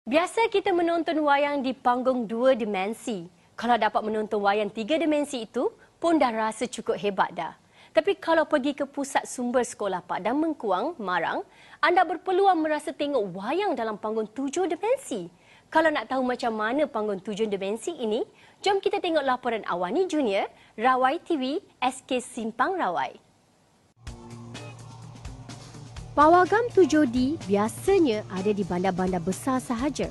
Biasa kita menonton wayang di panggung 2 dimensi. Kalau dapat menonton wayang 3 dimensi itu pun dah rasa cukup hebat dah. Tapi kalau pergi ke pusat sumber sekolah Padang Mengkuang, Marang, anda berpeluang merasa tengok wayang dalam panggung 7 dimensi. Kalau nak tahu macam mana panggung 7 dimensi ini, jom kita tengok laporan Awani Junior, Rawai TV, SK Simpang Rawai. Pawagam 7D biasanya ada di bandar-bandar besar sahaja.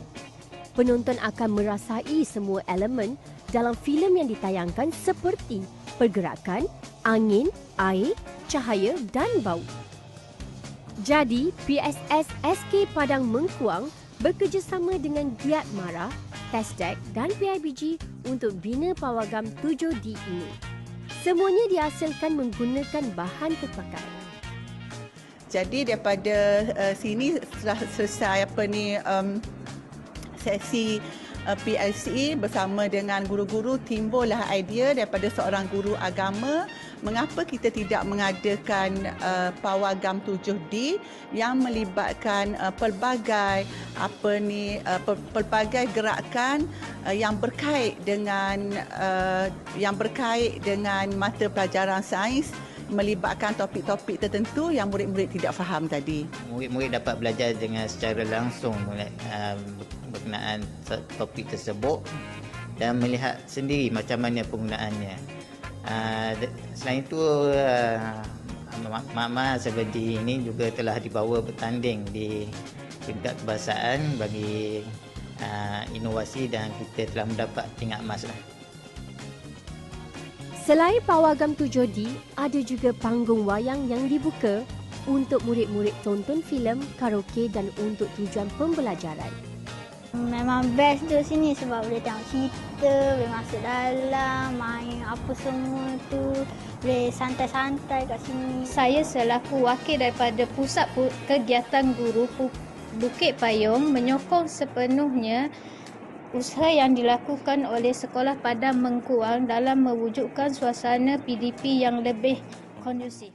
Penonton akan merasai semua elemen dalam filem yang ditayangkan seperti pergerakan, angin, air, cahaya dan bau. Jadi, PSS SK Padang Mengkuang bekerjasama dengan Giat Mara, TESDAQ dan PIBG untuk bina pawagam 7D ini. Semuanya dihasilkan menggunakan bahan terpakai. Jadi daripada sini setelah selesai sesi PLCE bersama dengan guru-guru, timbullah idea daripada seorang guru agama mengapa kita tidak mengadakan pawagam 7D yang melibatkan pelbagai gerakan yang berkait dengan mata pelajaran sains, melibatkan topik-topik tertentu yang murid-murid tidak faham tadi. Murid-murid dapat belajar dengan secara langsung berkenaan topik tersebut dan melihat sendiri macam mana penggunaannya. Selain itu, Mak seperti ini juga telah dibawa bertanding di tingkat kebangsaan bagi inovasi dan kita telah mendapat tingkat emas lah. Selain pawagam 7D, ada juga panggung wayang yang dibuka untuk murid-murid tonton filem, karaoke dan untuk tujuan pembelajaran. Memang best tu sini sebab boleh tengok cerita, boleh masuk dalam, main apa semua tu, boleh santai-santai kat sini. Saya selaku wakil daripada Pusat Kegiatan Guru Bukit Payung menyokong sepenuhnya usaha yang dilakukan oleh Sekolah Padang Mengkuang dalam mewujudkan suasana PDP yang lebih kondusif.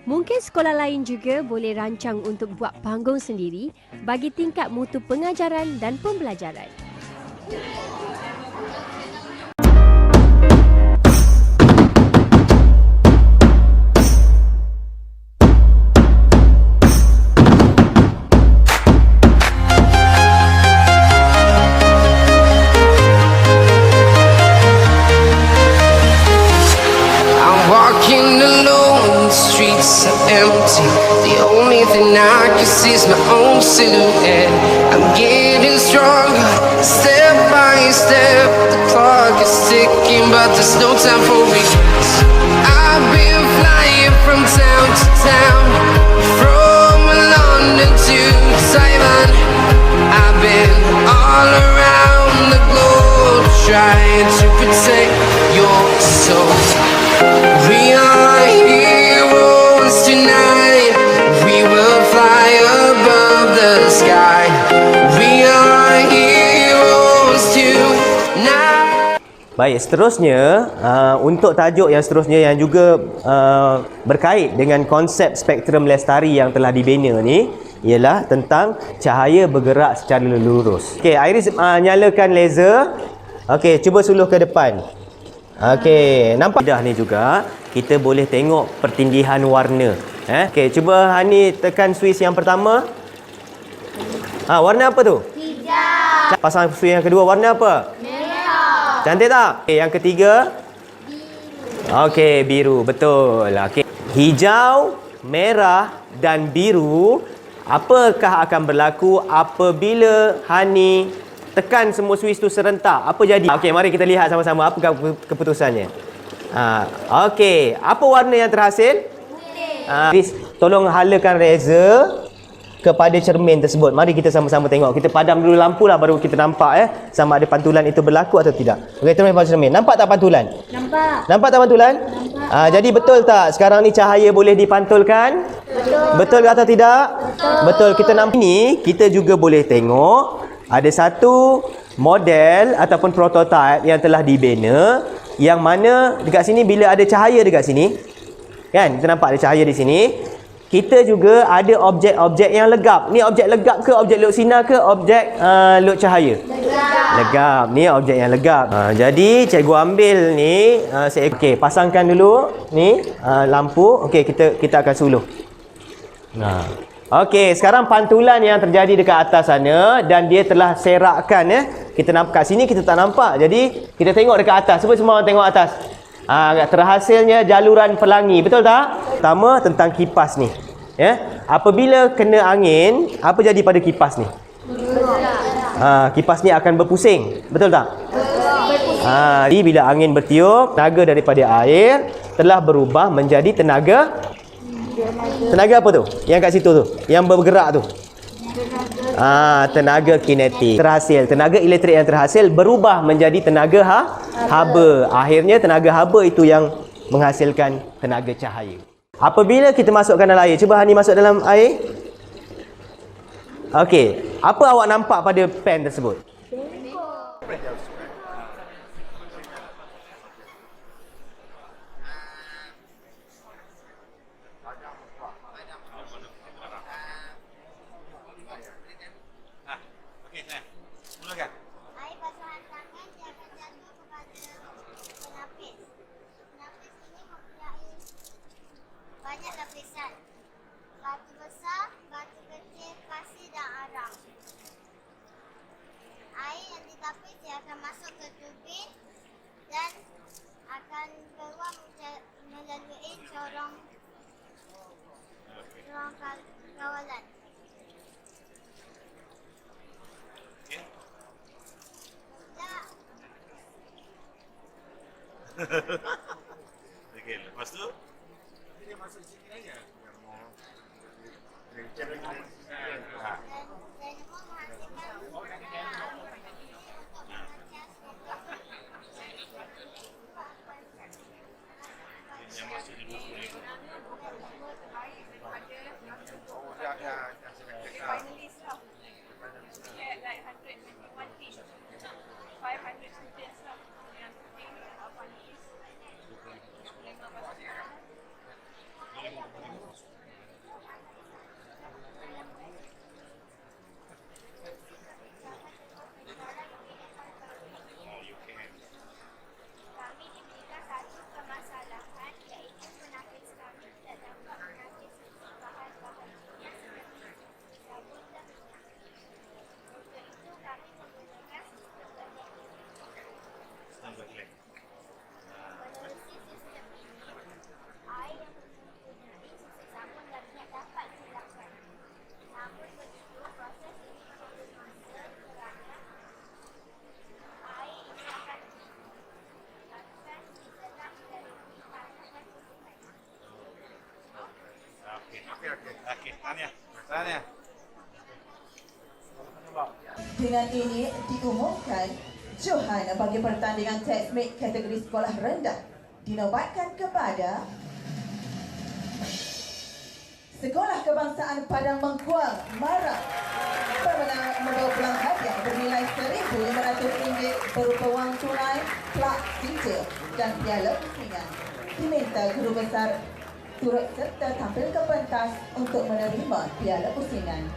Mungkin sekolah lain juga boleh rancang untuk buat panggung sendiri bagi tingkat mutu pengajaran dan pembelajaran. Empty. The only thing I can see is my own silhouette. I'm getting stronger, step by step. The clock is ticking, but there's no time for regrets. I've been flying from town to town, from London to Taiwan. I've been all around the globe, trying to protect your soul. We are heroes tonight. We will fly above the sky. We are heroes tonight. Baik, seterusnya untuk tajuk yang seterusnya yang juga berkait dengan konsep spektrum lestari yang telah dibina ni ialah tentang cahaya bergerak secara lurus. Okey, Iris nyalakan laser. Okey, cuba suluh ke depan. Okey, nampak dah ni juga kita boleh tengok pertindihan warna. Okey, cuba Hani tekan switch yang pertama. Warna apa tu? Hijau. Pasang switch yang kedua, warna apa? Merah. Cantik tak? Okey, yang ketiga? Biru. Okey, biru, betul. Okey. Hijau, merah dan biru, apakah akan berlaku apabila Hani tekan semua switch tu serentak? Apa jadi? Okey, mari kita lihat sama-sama apa keputusannya. Okey, apa warna yang terhasil? Putih. Tolong halakan laser kepada cermin tersebut. Mari kita sama-sama tengok. Kita padam dulu lampu lah baru kita nampak sama ada pantulan itu berlaku atau tidak. Okey, terus pada cermin. Nampak tak pantulan? Nampak. Nampak tak pantulan? Nampak. Jadi betul tak sekarang ni cahaya boleh dipantulkan? Betul. Betul atau tidak? Betul. Betul. Kita nampak ni, kita juga boleh tengok ada satu model ataupun prototype yang telah dibina yang mana dekat sini bila ada cahaya dekat sini, kan? Kita nampak ada cahaya di sini. kita juga ada objek-objek yang legap. Ni objek legap ke, objek luk sinar ke, objek luk cahaya? Legap. Ni objek yang legap. Jadi cikgu ambil ni, okey, pasangkan dulu ni lampu. Okey, kita akan suluh. Okey, sekarang pantulan yang terjadi dekat atas sana dan dia telah serakkan ya. Kita nampak kat sini kita tak nampak. Jadi kita tengok dekat atas. Cuba semua orang tengok atas. Terhasilnya jaluran pelangi. Betul tak? Pertama tentang kipas ni. Ya. Apabila kena angin, apa jadi pada kipas ni? Kipas ni akan berpusing. Betul tak? Jadi bila angin bertiup, tenaga daripada air telah berubah menjadi tenaga. Tenaga apa tu? Yang kat situ tu, yang bergerak tu. Tenaga kinetik. Terhasil, tenaga elektrik yang terhasil berubah menjadi tenaga haba. Akhirnya tenaga haba itu yang menghasilkan tenaga cahaya. Apabila kita masukkan dalam air, cuba Hani masuk dalam air. Okey, apa awak nampak pada pen tersebut? Air basahan tangan dia akan jatuh kepada penapis. Penapis ini mempunyai banyak lapisan. Batu besar, batu kecil, pasir dan arang. Air yang ditapis dia akan masuk ke turbin dan akan keluar melalui corong kawalan. Okey, lepas tu dia masuk sini aja. Dan menghasilkan untuk mengecas Yang masuk di mulut ni. Oh, ya. Finalist lah. Get like 121 teams. 500 students lah. Yang penting finalist. kami diberikan satu permasalahan iaitu penapis kami tidak dapat menapis bahan-bahan kimia seperti sabun dan minyak. Untuk itu kami menggunakan sistem berlek. Menerusi sistem ini, air yang mempunyai sisa sabun dan minyak dapat dihilangkan. Namun begitu, proses ini perlu masa kerana air ini akan dilakukan di tengah melalui tanaman sungai. Okey, Tanya. Dengan ini diumumkan Johan bagi pertandingan teknik kategori sekolah rendah dinobatkan kepada Sekolah Kebangsaan Padang Mengkuang, Marang. Pemenang membawa pulang hadiah bernilai RM1,500 berupa wang tunai, plak tinja dan piala pusingan. Diminta guru besar turut serta tampil ke pentas untuk menerima piala pusingan.